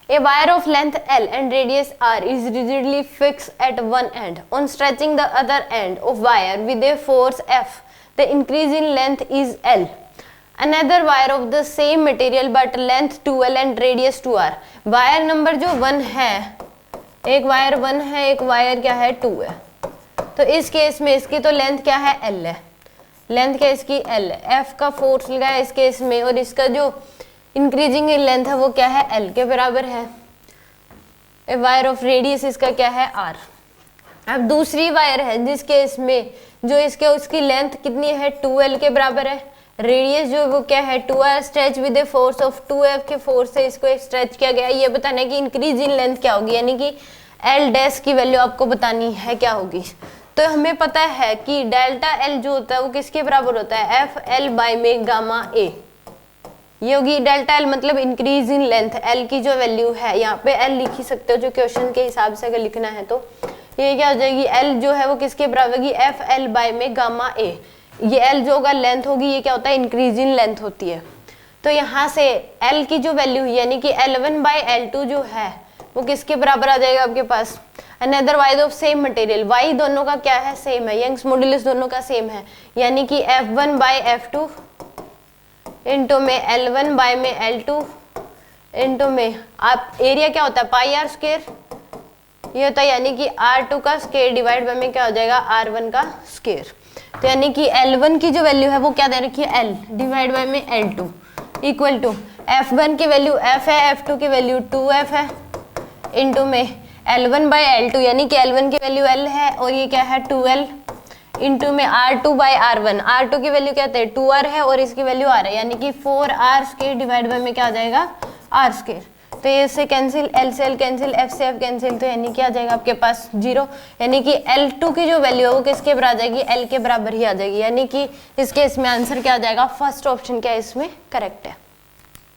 A wire of length L and radius R is rigidly fixed at one end. On stretching the other end of wire with a force F, the increase in length is L. Another wire of the same material but length 2L and radius 2R. Wire number जो 1 है, एक wire 1 है, एक wire क्या है 2 है, तो इस केस में इसकी तो लेंथ क्या है L है, लेंथ क्या इसकी L है, F का फोर्स लगा है इस केस में और इसका जो इंक्रीजिंग लेंथ है वो क्या है L के बराबर है। ए वायर ऑफ रेडियस इसका क्या है R। अब दूसरी वायर है जिस केस में जो इसके उसकी लेंथ कितनी है 2L के बराबर है, रेडियस जो वो क्या है 2R, stretch with a force of 2F के फोर्स से इसको स्ट्रेच किया गया। ये बताना है कि इंक्रीज इन लेंथ क्या होगी, यानी कि L डैश की वैल्यू आपको बतानी है क्या होगी। तो हमें पता है कि डेल्टा L जो होता है वो किसके बराबर होता है, FL बाय में गामा A। ये होगी डेल्टा L मतलब इंक्रीज इन लेंथ, L की जो वैल्यू है यहाँ पे L लिख ही सकते हो जो क्वेश्चन के हिसाब से अगर लिखना है तो ये क्या हो जाएगी, L जो है वो किसके बराबर होगी, FL बाय में गामा A। ये L जो होगा लेंथ होगी, ये क्या होता है इंक्रीज इन लेंथ होती है। तो यहाँ से L की जो वैल्यू यानी कि L1 बाय L2 जो है वो किसके बराबर आ जाएगा आपके पास, another wire of same material, Y दोनों का क्या है सेम है, यंग्स मॉड्यूलस दोनों का सेम है, यानी कि F1 बाय F2 इंटू में L1 बाय में L2 इंटू में आप एरिया क्या होता है पाई आर स्क्वायर, ये होता है यानी कि R2 का स्क्वायर डिवाइड बाय में क्या हो जाएगा R1 का स्क्वायर। तो यानी कि L1 की जो वैल्यू है वो क्या दे रखी है L डिवाइड बाय में L2 इक्वल टू F1 की वैल्यू F है, F2 की वैल्यू 2F है इंटू में L1 बाय L2 यानी कि L1 की वैल्यू L है और ये क्या है 2L इंटू में R2 बाय R1, R2 की वैल्यू क्या है 2R है और इसकी वैल्यू R है, यानी कि 4R स्क्वायर डिवाइड बाय में क्या आ जाएगा R स्क्वायर। तो ये से कैंसिल, L से L कैंसिल, F से F कैंसिल, तो यानी क्या आ जाएगा आपके पास 0, यानी कि L2 की जो वैल्यू है वो किसके बराबर आ जाएगी, L के बराबर ही आ जाएगी, यानी कि इस केस में आंसर क्या आ जाएगा, फर्स्ट ऑप्शन क्या है इसमें करेक्ट है।